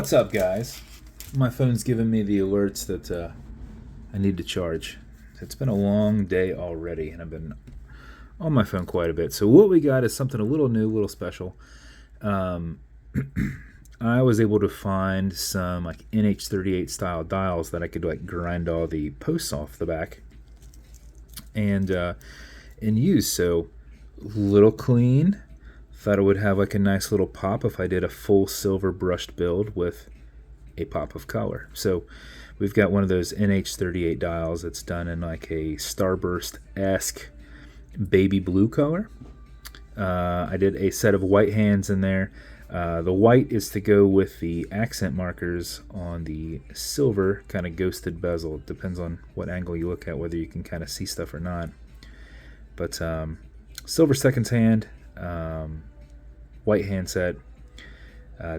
What's up, guys? My phone's giving me the alerts that I need to charge. It's been a long day already, and I've been on my phone quite a bit. So what we got is something a little new, a little special. I was able to find some like NH38 style dials that I could like grind all the posts off the back and use. So little clean. Thought it would have like a nice little pop if I did a full silver brushed build with a pop of color. So we've got one of those NH38 dials that's done in like a Starburst-esque baby blue color. I did a set of white hands in there. The white is to go with the accent markers on the silver kind of ghosted bezel. It depends on what angle you look at, whether you can kind of see stuff or not. But silver seconds hand, white hand set.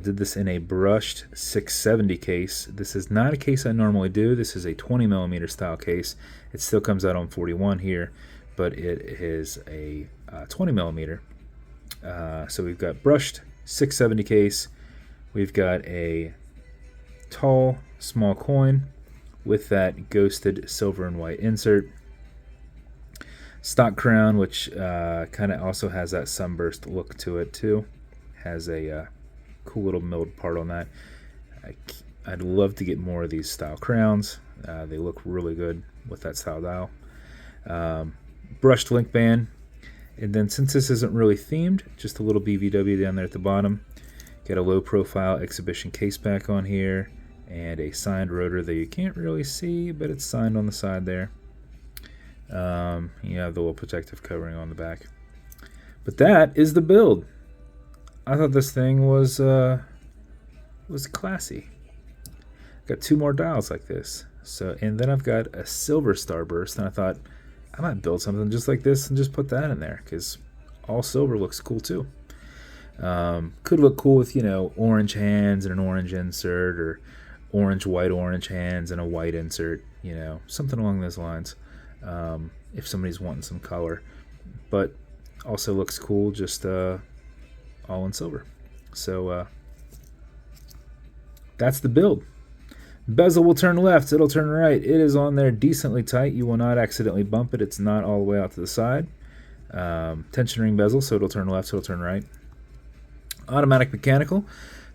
Did this in a brushed 670 case. This is not a case I normally do. This is a 20mm style case. It still comes out on 41 here, but it is a 20mm. So we've got brushed 670 case. We've got a tall small coin with that ghosted silver and white insert. Stock crown, which kind of also has that sunburst look to it too. Has a cool little milled part on that. I'd love to get more of these style crowns. They look really good with that style dial. Brushed link band. And then since this isn't really themed, just a little BVW down there at the bottom. Got a low profile exhibition caseback on here and a signed rotor that you can't really see, but it's signed on the side there. You have the little protective covering on the back. But that is the build. I thought this thing was classy. Got two more dials like this. And then I've got a silver starburst, and I thought I might build something just like this and just put that in there because all silver looks cool too. Could look cool with, orange hands and an orange insert, or orange hands and a white insert, something along those lines. If somebody's wanting some color, but also looks cool just all in silver. So that's the build. Bezel will turn left, it'll turn right. It is on there decently tight. You will not accidentally bump it. It's not all the way out to the side. Tension ring bezel, so it'll turn left, so it'll turn right. Automatic mechanical,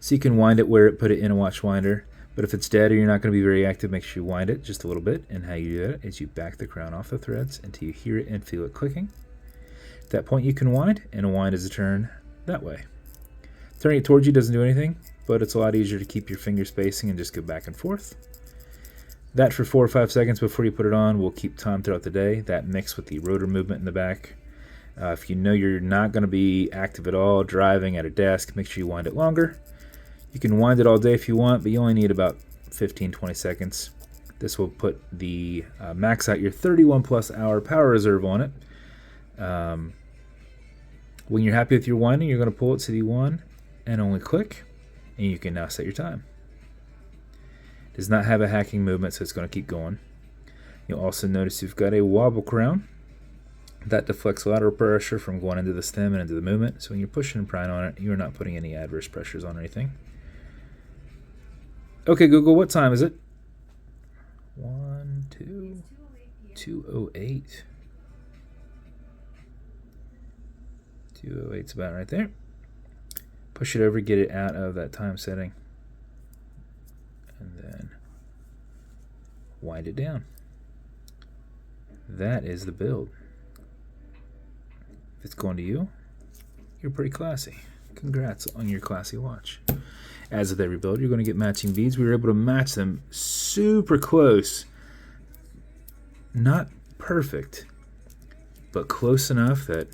so you can wind it, wear it, put it in a watch winder. But if it's dead or you're not going to be very active, make sure you wind it just a little bit. And how you do that is you back the crown off the threads until you hear it and feel it clicking. At that point you can wind, and a wind is a turn that way. Turning it towards you doesn't do anything, but it's a lot easier to keep your finger spacing and just go back and forth. That for 4 or 5 seconds before you put it on will keep time throughout the day. That mixed with the rotor movement in the back. If you know you're not going to be active at all, driving at a desk, make sure you wind it longer. You can wind it all day if you want, but you only need about 15-20 seconds. This will put the max out your 31+ hour power reserve on it. When you're happy with your winding, you're going to pull it to the 1 and only click, and you can now set your time. It does not have a hacking movement, so it's going to keep going. You'll also notice you've got a wobble crown. That deflects lateral pressure from going into the stem and into the movement. So when you're pushing and prying on it, you're not putting any adverse pressures on anything. Okay, Google, what time is it? 2:08. 2:08's about right there. Push it over, get it out of that time setting, and then wind it down. That is the build. If it's going to you, you're pretty classy. Congrats on your classy watch. As with every build, you're going to get matching beads. We were able to match them super close. Not perfect, but close enough that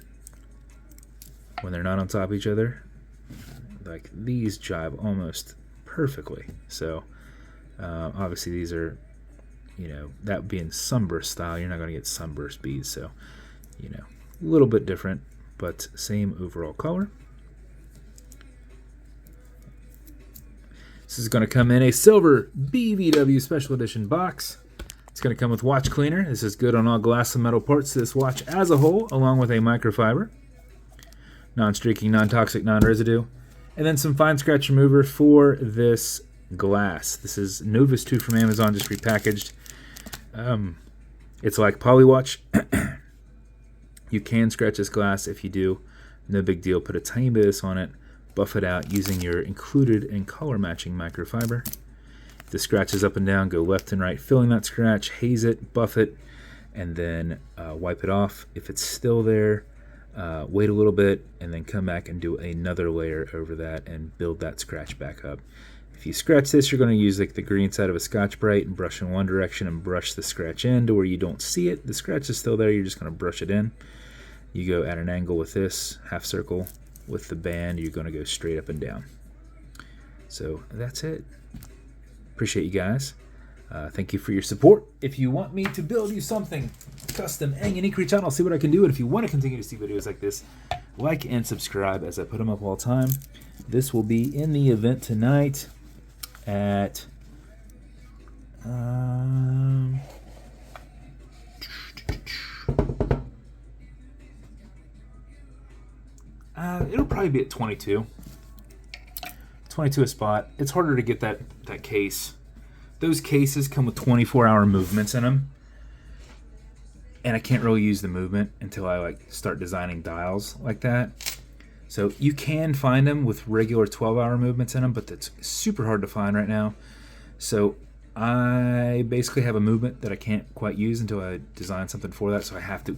when they're not on top of each other, like these jive almost perfectly. So obviously these are, that being sunburst style, you're not going to get sunburst beads. So, a little bit different, but same overall color. This is going to come in a silver BVW Special Edition box. It's going to come with watch cleaner. This is good on all glass and metal parts of this watch as a whole, along with a microfiber. Non-streaking, non-toxic, non-residue. And then some fine scratch remover for this glass. This is Novus 2 from Amazon, just repackaged. It's like Polywatch. You can scratch this glass. If you do, no big deal. Put a tiny bit of this on it, buff it out using your included and color matching microfiber. If the scratches up and down, go left and right, filling that scratch, haze it, buff it, and then wipe it off. If it's still there, wait a little bit, and then come back and do another layer over that and build that scratch back up. If you scratch this, you're going to use like the green side of a Scotch-Brite and brush in one direction and brush the scratch in to where you don't see it. The scratch is still there, you're just going to brush it in. You go at an angle with this, half circle. With the band, you're going to go straight up and down. So that's it. Appreciate you guys. Thank you for your support. If you want me to build you something custom and unique, reach out. I'll see what I can do. And if you want to continue to see videos like this, like and subscribe as I put them up all the time. This will be in the event tonight at it'll probably be at 22 a spot. It's harder to get that case. Those cases come with 24-hour movements in them, and I can't really use the movement until I like start designing dials like that. So you can find them with regular 12-hour movements in them, but that's super hard to find right now. So I basically have a movement that I can't quite use until I design something for that. So I have to,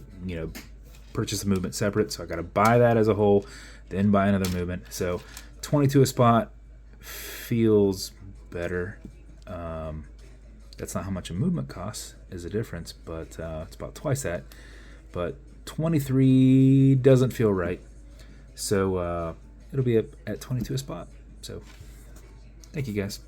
purchase a movement separate. So I got to buy that as a whole, then buy another movement. So 22 a spot feels better. That's not how much a movement costs, is a difference, but it's about twice that. But 23 doesn't feel right. So it'll be at 22 a spot. So thank you guys.